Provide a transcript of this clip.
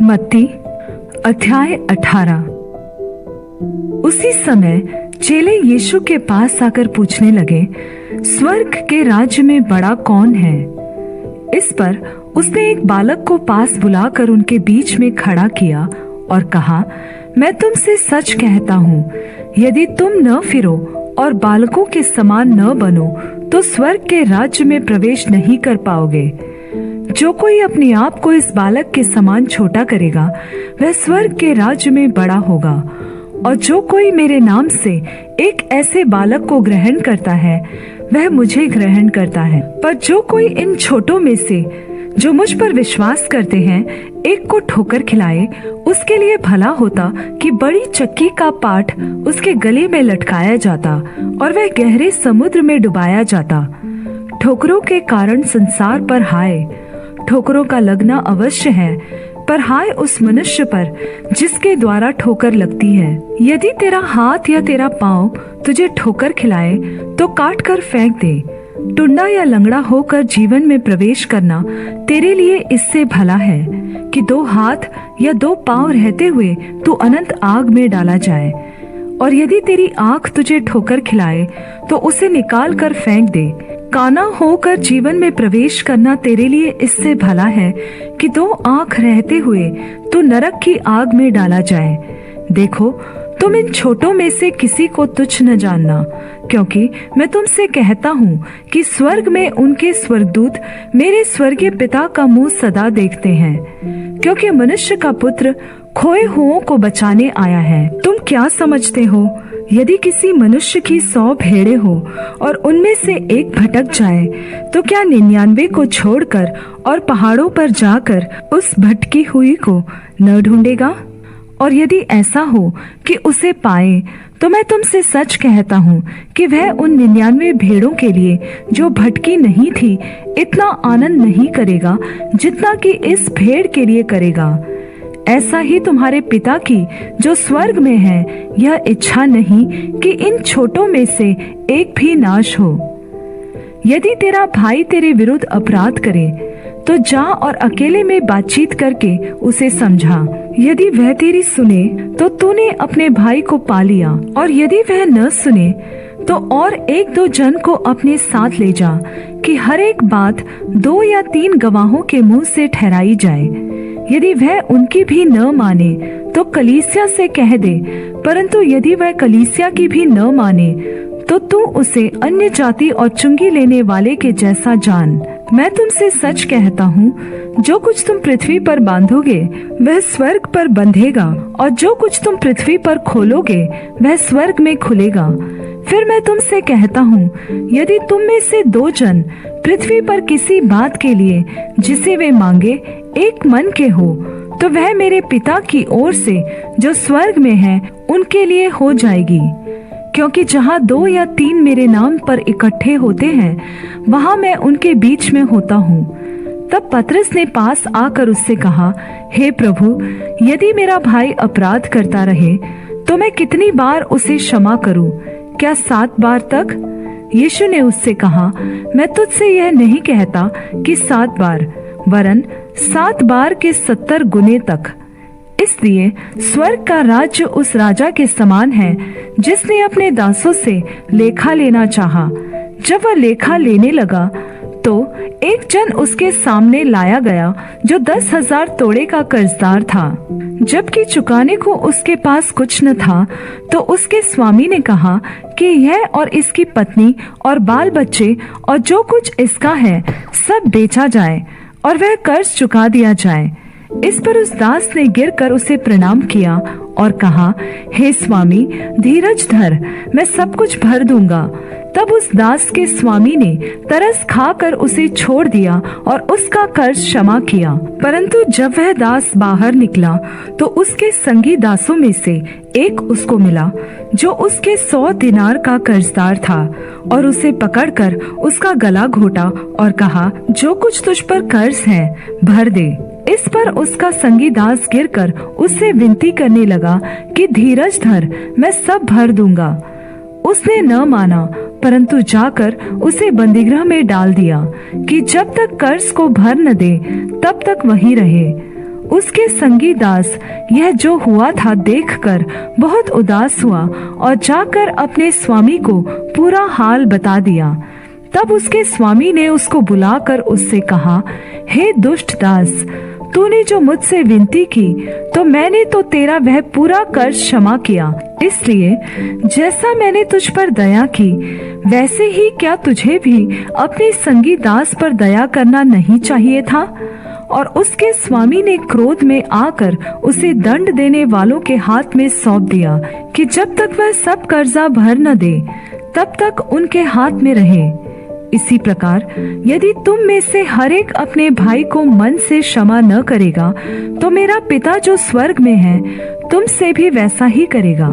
मत्ती अध्याय 18। उसी समय चेले यीशु के पास आकर पूछने लगे, स्वर्ग के राज्य में बड़ा कौन है? इस पर उसने एक बालक को पास बुलाकर उनके बीच में खड़ा किया और कहा, मैं तुमसे सच कहता हूँ, यदि तुम न फिरो और बालकों के समान न बनो तो स्वर्ग के राज्य में प्रवेश नहीं कर पाओगे। जो कोई अपने आप को इस बालक के समान छोटा करेगा, वह स्वर्ग के राज्य में बड़ा होगा। और जो कोई मेरे नाम से एक ऐसे बालक को ग्रहण करता है, वह मुझे ग्रहण करता है। पर जो कोई इन छोटों में से जो मुझ पर विश्वास करते हैं एक को ठोकर खिलाए, उसके लिए भला होता कि बड़ी चक्की का पाट उसके गले में लटकाया जाता और वह गहरे समुद्र में डुबाया जाता। ठोकरों के कारण संसार पर हाय, ठोकरों का लगना अवश्य है, पर हाय उस मनुष्य पर जिसके द्वारा ठोकर लगती है। यदि तेरा हाथ या तेरा पाँव तुझे ठोकर खिलाए तो काट कर फेंक दे। टुंडा या लंगड़ा होकर जीवन में प्रवेश करना तेरे लिए इससे भला है कि 2 हाथ या 2 पाँव रहते हुए तू अनंत आग में डाला जाए। और यदि तेरी आँख तुझे ठोकर खिलाए तो उसे निकाल कर फेंक दे। काना होकर जीवन में प्रवेश करना तेरे लिए इससे भला है कि 2 आँख रहते हुए तू नरक की आग में डाला जाए। देखो, तुम इन छोटों में से किसी को तुच्छ न जानना, क्योंकि मैं तुमसे कहता हूँ कि स्वर्ग में उनके स्वर्गदूत मेरे स्वर्गीय पिता का मुंह सदा देखते हैं। क्योंकि मनुष्य का पुत्र खोए हुओं को बचाने आया है। तुम क्या समझते हो, यदि किसी मनुष्य की 100 भेड़ें हो और उनमें से एक भटक जाए, तो क्या 99 को छोड़कर और पहाड़ों पर जाकर उस भटकी हुई को न ढूंढेगा? और यदि ऐसा हो कि उसे पाए, तो मैं तुमसे सच कहता हूँ कि वह उन 99 भेड़ों के लिए जो भटकी नहीं थी इतना आनंद नहीं करेगा जितना कि इस भेड़ के लिए करेगा। ऐसा ही तुम्हारे पिता की जो स्वर्ग में है यह इच्छा नहीं कि इन छोटों में से एक भी नाश हो। यदि तेरा भाई तेरे विरुद्ध अपराध करे तो जा और अकेले में बातचीत करके उसे समझा। यदि वह तेरी सुने तो तूने अपने भाई को पा लिया। और यदि वह न सुने तो और 1-2 जन को अपने साथ ले जा, कि हर एक बात 2 या 3 गवाहों के मुंह से ठहराई जाए। यदि वह उनकी भी न माने तो कलीसिया से कह दे, परंतु यदि वह कलीसिया की भी न माने तो तू उसे अन्य जाति और चुंगी लेने वाले के जैसा जान। मैं तुमसे सच कहता हूँ, जो कुछ तुम पृथ्वी पर बांधोगे वह स्वर्ग पर बंधेगा, और जो कुछ तुम पृथ्वी पर खोलोगे वह स्वर्ग में खुलेगा। फिर मैं तुमसे कहता हूँ, यदि तुम में से 2 जन पृथ्वी पर किसी बात के लिए जिसे वे मांगे एक मन के हो, तो वह मेरे पिता की ओर से जो स्वर्ग में है उनके लिए हो जाएगी। क्योंकि जहाँ 2 या 3 मेरे नाम पर इकट्ठे होते हैं, वहाँ मैं उनके बीच में होता हूँ। तब पतरस ने पास आकर उससे कहा, हे प्रभु, यदि मेरा भाई अपराध करता रहे तो मैं कितनी बार उसे क्षमा करूँ? क्या 7 बार तक? यीशु ने उससे कहा, मैं तुझसे यह नहीं कहता कि 7 बार, वरन 7 बार के 70 गुने तक। इसलिए स्वर्ग का राज्य उस राजा के समान है जिसने अपने दासों से लेखा लेना चाहा। जब वह लेखा लेने लगा तो एक जन उसके सामने लाया गया जो 10,000 तोड़े का कर्जदार था। जबकि चुकाने को उसके पास कुछ न था, तो उसके स्वामी ने कहा कि यह और इसकी पत्नी और बाल बच्चे और जो कुछ इसका है सब बेचा जाए और वह कर्ज चुका दिया जाए। इस पर उस दास ने गिरकर उसे प्रणाम किया और कहा, हे स्वामी, धीरज धर, मैं सब कुछ भर दूंगा। तब उस दास के स्वामी ने तरस खाकर उसे छोड़ दिया और उसका कर्ज क्षमा किया। परंतु जब वह दास बाहर निकला तो उसके संगी दासों में से एक उसको मिला जो उसके 100 दिनार का कर्जदार था, और उसे पकड़कर उसका गला घोटा और कहा, जो कुछ तुझ पर कर्ज है भर दे। इस पर उसका संगी दास गिरकर उससे विनती करने लगा कि धीरज धर, मैं सब भर दूंगा। उसने न माना, परंतु जाकर उसे बंदीगृह में डाल दिया कि जब तक कर्ज को भर न दे तब तक वहीं रहे। उसके संगी दास यह जो हुआ था देखकर बहुत उदास हुआ और जाकर अपने स्वामी को पूरा हाल बता दिया। तब उसके स्वामी ने उसको बुलाकर उससे कहा, हे दुष्ट दास, तूने जो मुझसे विनती की तो मैंने तो तेरा वह पूरा कर्ज क्षमा किया। इसलिए जैसा मैंने तुझ पर दया की वैसे ही क्या तुझे भी अपने संगी दास पर दया करना नहीं चाहिए था? और उसके स्वामी ने क्रोध में आकर उसे दंड देने वालों के हाथ में सौंप दिया कि जब तक वह सब कर्जा भर न दे तब तक उनके हाथ में रहे। इसी प्रकार यदि तुम में से हर एक अपने भाई को मन से क्षमा न करेगा तो मेरा पिता जो स्वर्ग में है तुमसे भी वैसा ही करेगा।